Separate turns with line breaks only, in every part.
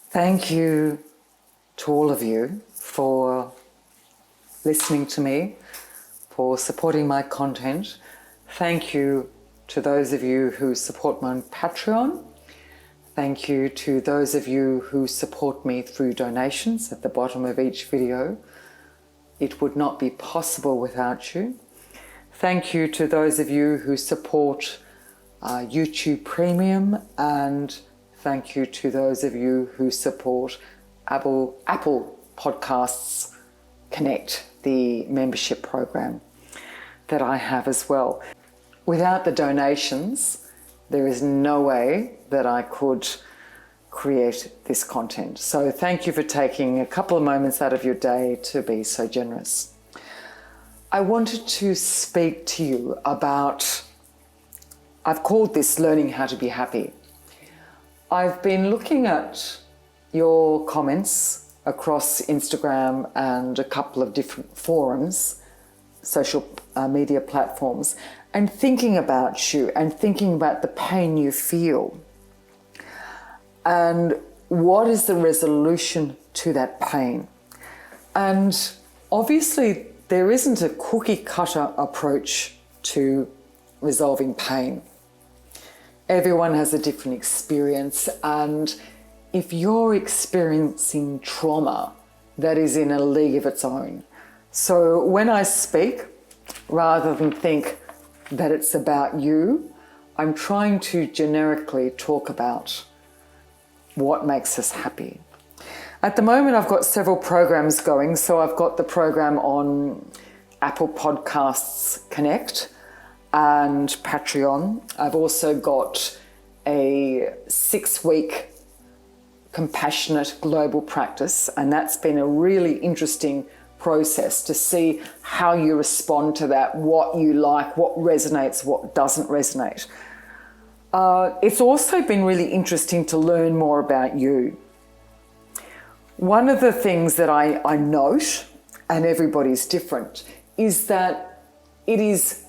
Thank you to all of you for listening to me, for supporting my content. Thank you to those of you who support me on Patreon. Thank you to those of you who support me through donations at the bottom of each video. It would not be possible without you. Thank you to those of you who support YouTube Premium, and thank you to those of you who support Apple Podcasts Connect, the membership program that I have as well. Without the donations, there is no way that I could create this content. So thank you for taking a couple of moments out of your day to be so generous. I wanted to speak to you about, I've called this Learning How to Be Happy. I've been looking at your comments across Instagram and a couple of different forums, social media platforms, and thinking about you and thinking about the pain you feel. And what is the resolution to that pain? And obviously, there isn't a cookie cutter approach to resolving pain. Everyone has a different experience, and if you're experiencing trauma, that is in a league of its own. So when I speak, rather than think that it's about you, I'm trying to generically talk about what makes us happy. At the moment, I've got several programs going. So I've got the program on Apple Podcasts Connect and Patreon. I've also got a 6-week compassionate global practice, and that's been a really interesting process to see how you respond to that, what you like, what resonates, what doesn't resonate. It's also been really interesting to learn more about you. One of the things that I note, and everybody's different, is that it is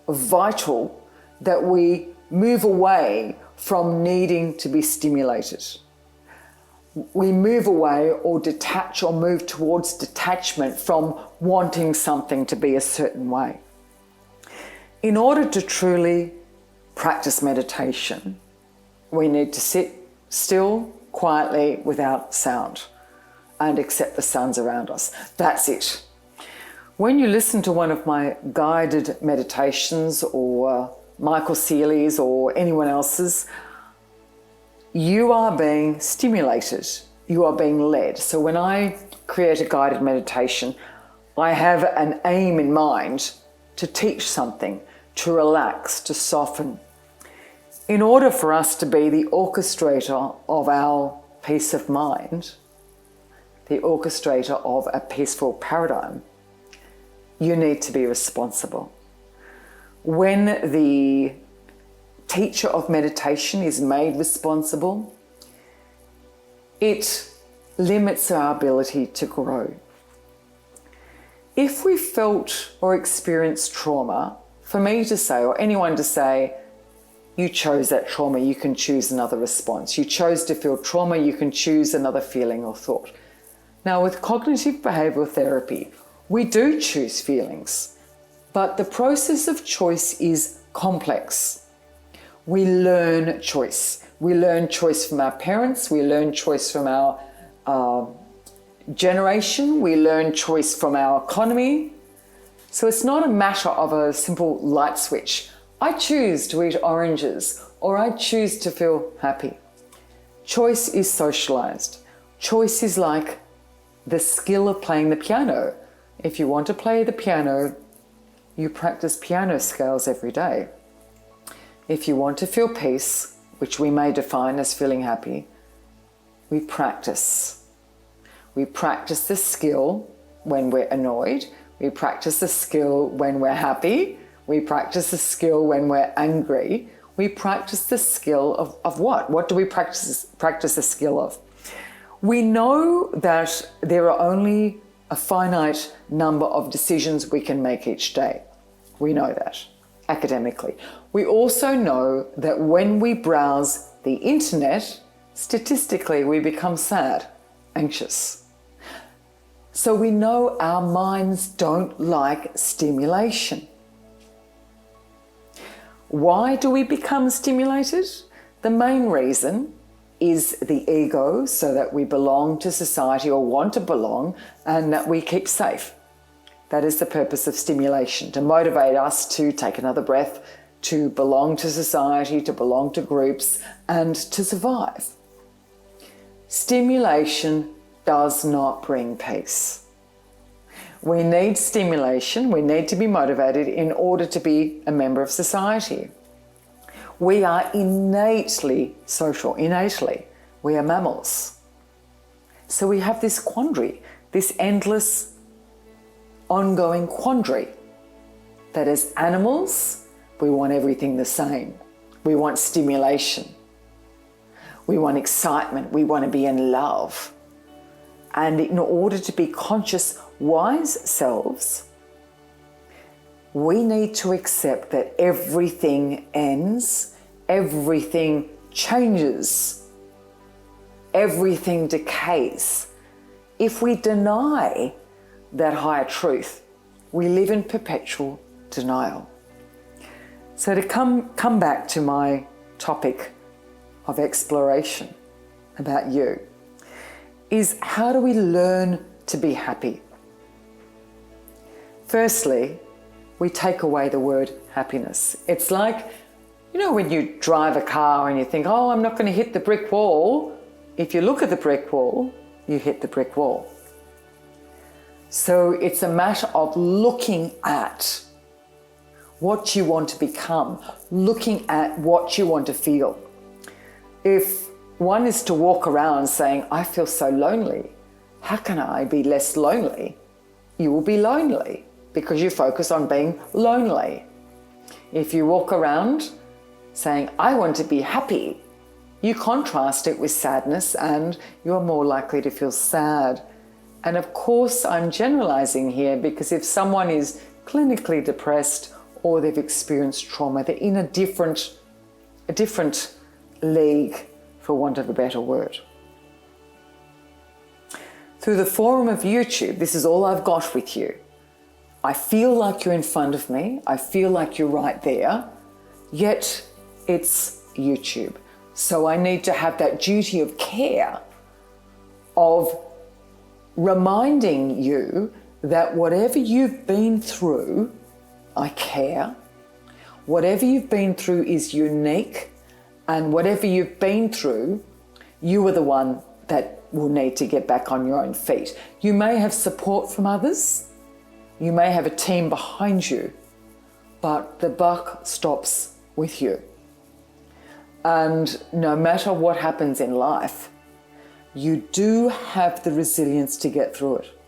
vital that we move away from needing to be stimulated. We move away or detach or move towards detachment from wanting something to be a certain way. In order to truly practice meditation, we need to sit still, quietly, without sound, and accept the sounds around us. That's it. When you listen to one of my guided meditations or Michael Seeley's or anyone else's, you are being stimulated, you are being led. So when I create a guided meditation, I have an aim in mind to teach something, to relax, to soften. In order for us to be the orchestrator of our peace of mind, the orchestrator of a peaceful paradigm, you need to be responsible. When the teacher of meditation is made responsible, it limits our ability to grow. If we felt or experienced trauma, for me to say, or anyone to say, you chose that trauma, you can choose another response. You chose to feel trauma, you can choose another feeling or thought. Now, with cognitive behavioural therapy, we do choose feelings, but the process of choice is complex. We learn choice. We learn choice from our parents. We learn choice from our generation. We learn choice from our economy. So it's not a matter of a simple light switch. I choose to eat oranges, or I choose to feel happy. Choice is socialized. Choice is like the skill of playing the piano. If you want to play the piano, you practice piano scales every day. If you want to feel peace, which we may define as feeling happy, we practice. We practice the skill when we're annoyed. We practice the skill when we're happy. We practice the skill when we're angry. We practice the skill of what? What do we practice the skill of? We know that there are only a finite number of decisions we can make each day. We know that academically. We also know that when we browse the internet, statistically we become sad, anxious. So we know our minds don't like stimulation. Why do we become stimulated? The main reason is the ego, so that we belong to society or want to belong, and that we keep safe. That is the purpose of stimulation, to motivate us to take another breath, to belong to society, to belong to groups, and to survive. Stimulation does not bring peace. We need stimulation, we need to be motivated in order to be a member of society. We are innately social, innately. We are mammals. So we have this quandary, this endless, ongoing quandary, that as animals, we want everything the same. We want stimulation. We want excitement. We want to be in love. And in order to be conscious, wise selves, we need to accept that everything ends, everything changes, everything decays. If we deny that higher truth, we live in perpetual denial. So to come back to my topic of exploration about you, is how do we learn to be happy? Firstly, we take away the word happiness. It's like, you know, when you drive a car and you think, oh, I'm not going to hit the brick wall. If you look at the brick wall, you hit the brick wall. So it's a matter of looking at what you want to become, looking at what you want to feel. If one is to walk around saying, I feel so lonely, how can I be less lonely? You will be lonely because you focus on being lonely. If you walk around saying, I want to be happy, you contrast it with sadness and you're more likely to feel sad. And of course, I'm generalizing here because if someone is clinically depressed or they've experienced trauma, they're in a different league, for want of a better word. Through the forum of YouTube, this is all I've got with you. I feel like you're in front of me. I feel like you're right there, yet it's YouTube. So I need to have that duty of care of reminding you that whatever you've been through, I care. Whatever you've been through is unique, and whatever you've been through, you are the one that will need to get back on your own feet. You may have support from others, you may have a team behind you, but the buck stops with you. And no matter what happens in life, you do have the resilience to get through it.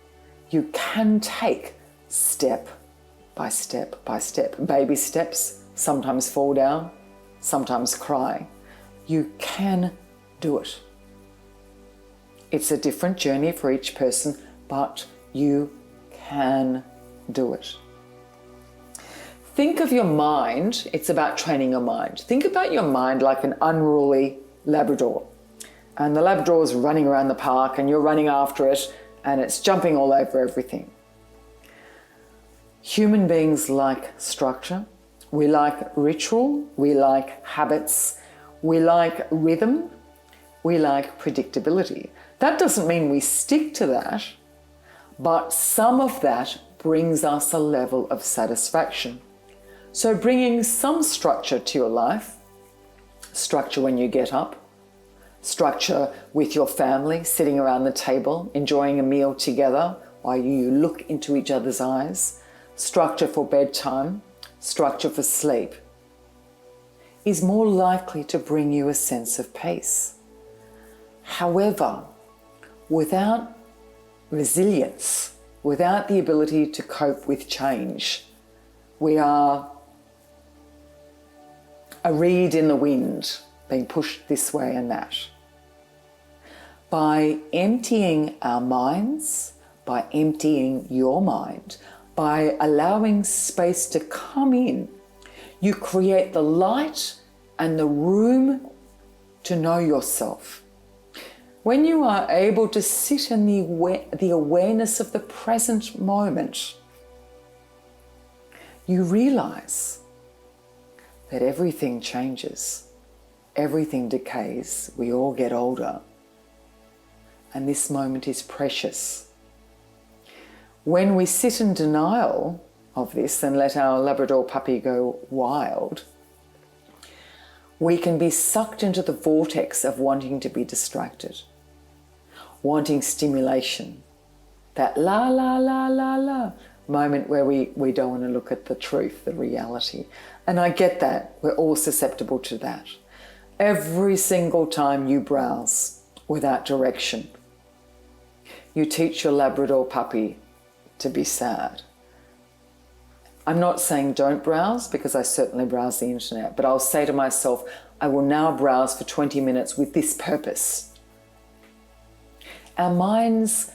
You can take step by step by step, baby steps, sometimes fall down, sometimes cry. You can do it. It's a different journey for each person, but you can do it. Think of your mind, it's about training your mind. Think about your mind like an unruly Labrador. And the Labrador is running around the park and you're running after it and it's jumping all over everything. Human beings like structure. We like ritual. We like habits. We like rhythm. We like predictability. That doesn't mean we stick to that, but some of that brings us a level of satisfaction. So bringing some structure to your life, structure when you get up, structure with your family, sitting around the table, enjoying a meal together while you look into each other's eyes, structure for bedtime, structure for sleep, is more likely to bring you a sense of peace. However, without resilience, without the ability to cope with change, we are a reed in the wind, being pushed this way and that. By emptying our minds, by emptying your mind, by allowing space to come in, you create the light and the room to know yourself, when you are able to sit in the awareness of the present moment, you realize that everything changes, everything decays, we all get older, and this moment is precious. When we sit in denial of this and let our Labrador puppy go wild, we can be sucked into the vortex of wanting to be distracted, wanting stimulation, that la la la la la moment where we don't want to look at the truth, the reality. And I get that. We're all susceptible to that. Every single time you browse without direction, you teach your Labrador puppy to be sad. I'm not saying don't browse, because I certainly browse the internet, but I'll say to myself, I will now browse for 20 minutes with this purpose. Our minds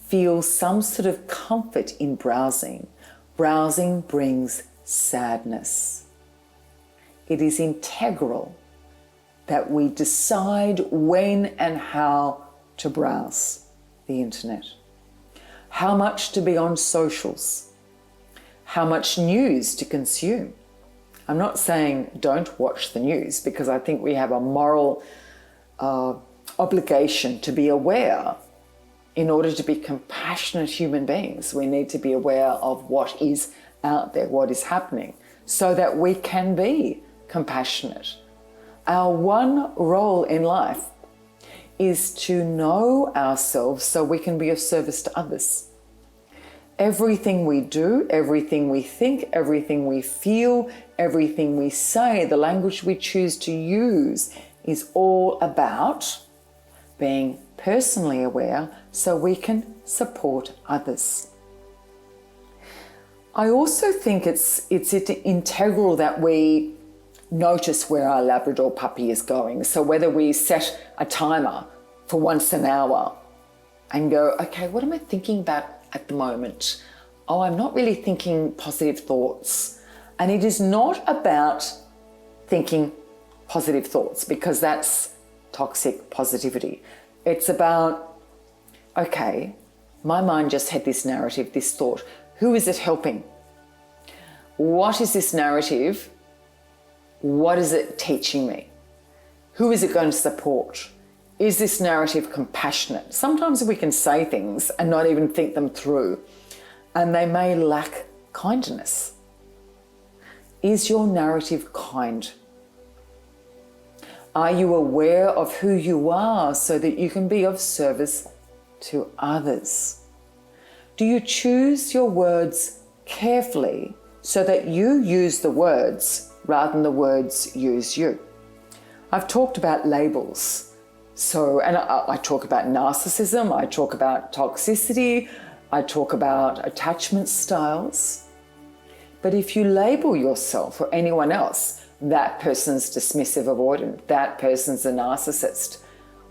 feel some sort of comfort in browsing. Browsing brings sadness. It is integral that we decide when and how to browse the internet, how much to be on socials, how much news to consume. I'm not saying don't watch the news, because I think we have a moral obligation to be aware. In order to be compassionate human beings, we need to be aware of what is out there, what is happening, so that we can be compassionate. Our one role in life is to know ourselves so we can be of service to others. Everything we do, everything we think, everything we feel, everything we say, the language we choose to use is all about being personally aware so we can support others. I also think it's integral that we notice where our Labrador puppy is going. So whether we set a timer for once an hour and go, okay, what am I thinking about at the moment? Oh, I'm not really thinking positive thoughts. And it is not about thinking positive thoughts, because that's toxic positivity. It's about, okay, my mind just had this narrative, this thought. Who is it helping? What is this narrative? What is it teaching me? Who is it going to support? Is this narrative compassionate? Sometimes we can say things and not even think them through, and they may lack kindness. Is your narrative kind? Are you aware of who you are so that you can be of service to others? Do you choose your words carefully so that you use the words rather than the words use you? I've talked about labels. And I talk about narcissism, I talk about toxicity, I talk about attachment styles. But if you label yourself or anyone else, that person's dismissive, avoidant, that person's a narcissist,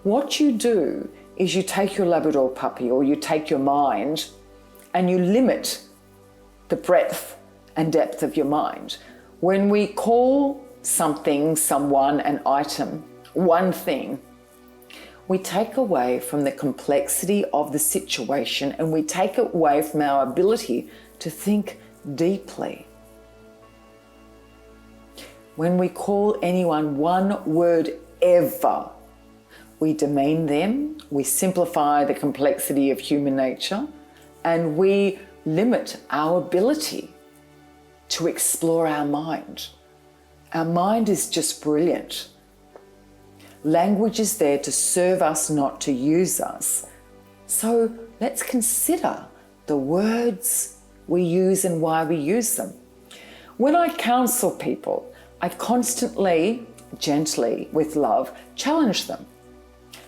what you do is you take your Labrador puppy or you take your mind and you limit the breadth and depth of your mind. When we call something, someone, an item, one thing, we take away from the complexity of the situation and we take away from our ability to think deeply. When we call anyone one word ever, we demean them, we simplify the complexity of human nature, and we limit our ability to explore our mind. Our mind is just brilliant. Language is there to serve us, not to use us. So let's consider the words we use and why we use them. When I counsel people, I constantly, gently, with love, challenge them.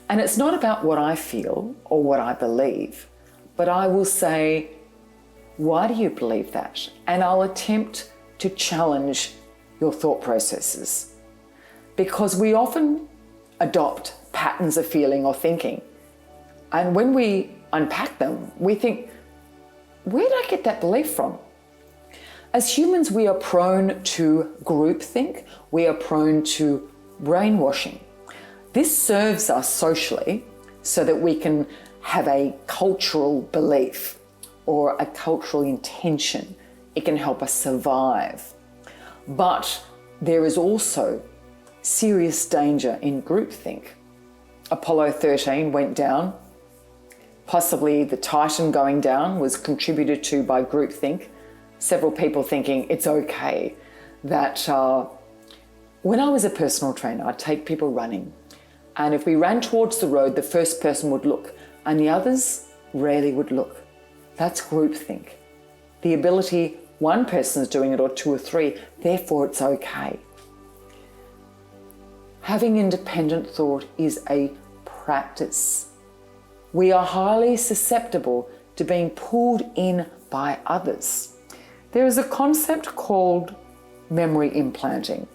And it's not about what I feel or what I believe, but I will say, why do you believe that? And I'll attempt to challenge your thought processes, because we often adopt patterns of feeling or thinking. And when we unpack them, we think, where did I get that belief from? As humans, we are prone to groupthink. We are prone to brainwashing. This serves us socially so that we can have a cultural belief or a cultural intention. It can help us survive. But there is also serious danger in groupthink. Apollo 13 went down. Possibly the Titan going down was contributed to by groupthink. Several people thinking it's okay that when I was a personal trainer, I'd take people running. And if we ran towards the road, the first person would look and the others rarely would look. That's groupthink. The ability, one person is doing it or two or three, therefore it's okay. Having independent thought is a practice. We are highly susceptible to being pulled in by others. There is a concept called memory implanting,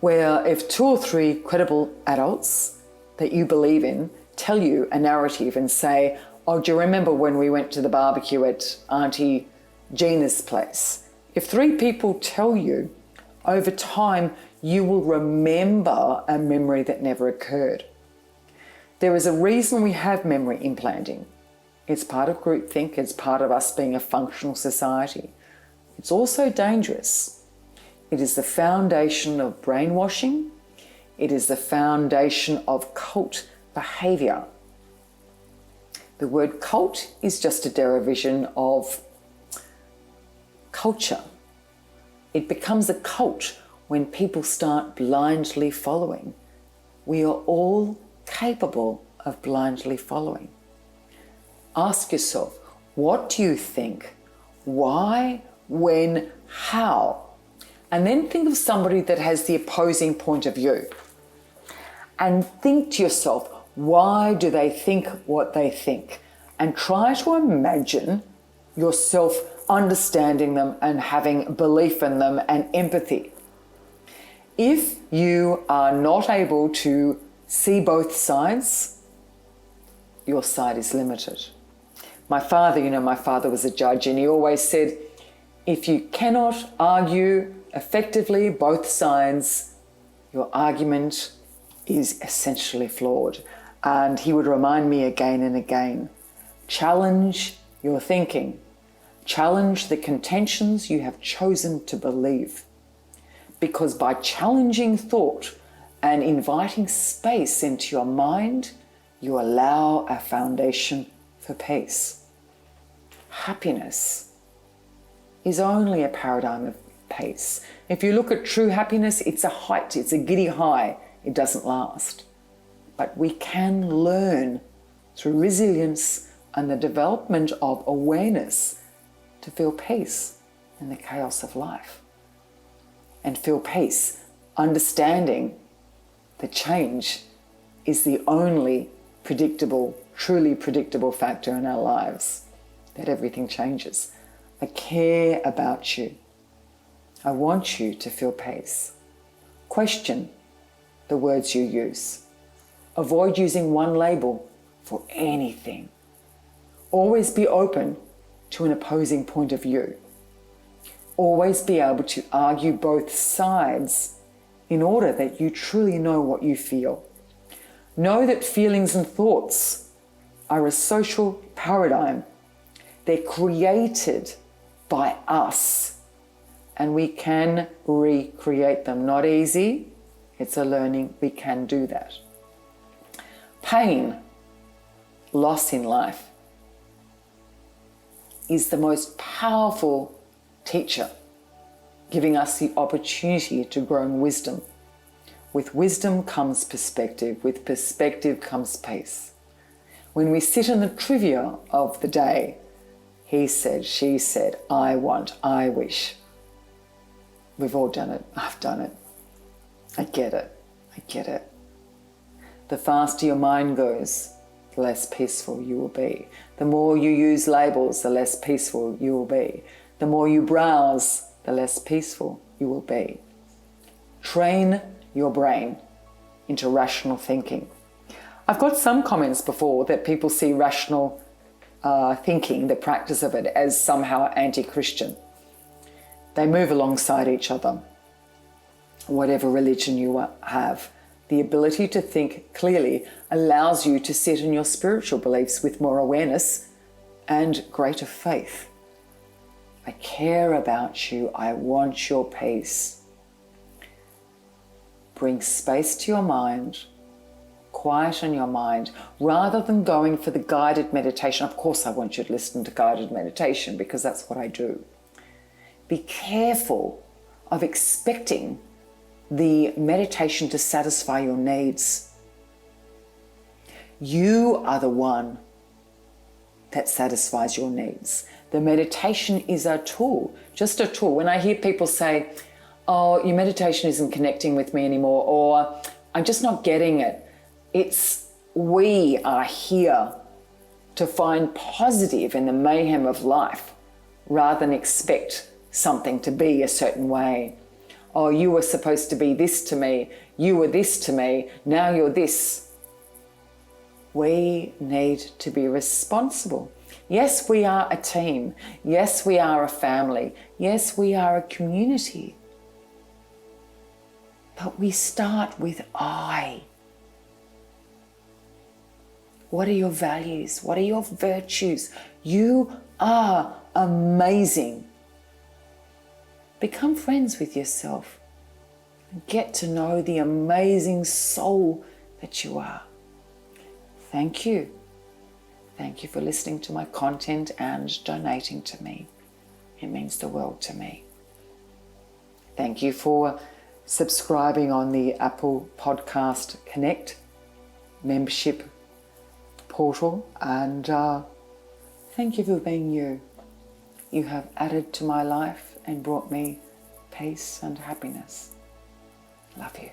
where if two or three credible adults that you believe in tell you a narrative and say, oh, do you remember when we went to the barbecue at Auntie Gina's place? If three people tell you, over time, you will remember a memory that never occurred. There is a reason we have memory implanting. It's part of groupthink. It's part of us being a functional society. It's also dangerous. It is the foundation of brainwashing. It is the foundation of cult behaviour. The word cult is just a derivation of culture. It becomes a cult when people start blindly following. We are all capable of blindly following. Ask yourself, what do you think? Why? When? How? And then think of somebody that has the opposing point of view. And think to yourself, why do they think what they think? And try to imagine yourself understanding them and having belief in them and empathy. If you are not able to see both sides, your side is limited. My father was a judge, and he always said, if you cannot argue effectively both sides, your argument is essentially flawed. And he would remind me again and again, challenge your thinking. Challenge the contentions you have chosen to believe. Because by challenging thought and inviting space into your mind, you allow a foundation for peace. Happiness is only a paradigm of peace. If you look at true happiness, it's a height, it's a giddy high. It doesn't last. But we can learn through resilience and the development of awareness to feel peace in the chaos of life. And feel peace, understanding that change is the only predictable, truly predictable factor in our lives, that everything changes. I care about you. I want you to feel peace. Question the words you use. Avoid using one label for anything. Always be open to an opposing point of view. Always be able to argue both sides in order that you truly know what you feel. Know that feelings and thoughts are a social paradigm. They're created by us, and we can recreate them. Not easy, it's a learning. We can do that. Pain, loss in life, is the most powerful teacher, giving us the opportunity to grow in wisdom. With wisdom comes perspective. With perspective comes peace. When we sit in the trivia of the day, he said, she said, I want, I wish. We've all done it. I've done it. I get it. I get it. The faster your mind goes, the less peaceful you will be. The more you use labels, the less peaceful you will be. The more you browse, the less peaceful you will be. Train your brain into rational thinking. I've got some comments before that people see rational thinking, the practice of it, as somehow anti-Christian. They move alongside each other. Whatever religion you have, The ability to think clearly allows you to sit in your spiritual beliefs with more awareness and greater faith. I care about you. I want your peace. Bring space to your mind, quieten your mind, rather than going for the guided meditation. Of course, I want you to listen to guided meditation because that's what I do. Be careful of expecting the meditation to satisfy your needs. You are the one that satisfies your needs. The meditation is a tool, just a tool. When I hear people say, oh, your meditation isn't connecting with me anymore, or I'm just not getting it, we are here to find positive in the mayhem of life rather than expect something to be a certain way. Oh, you were supposed to be this to me, you were this to me, now you're this. We need to be responsible. Yes, we are a team. Yes, we are a family. Yes, we are a community. But we start with I. What are your values? What are your virtues? You are amazing. Become friends with yourself and get to know the amazing soul that you are. Thank you. Thank you for listening to my content and donating to me. It means the world to me. Thank you for subscribing on the Apple Podcast Connect membership portal, and thank you for being you. You have added to my life and brought me peace and happiness. Love you.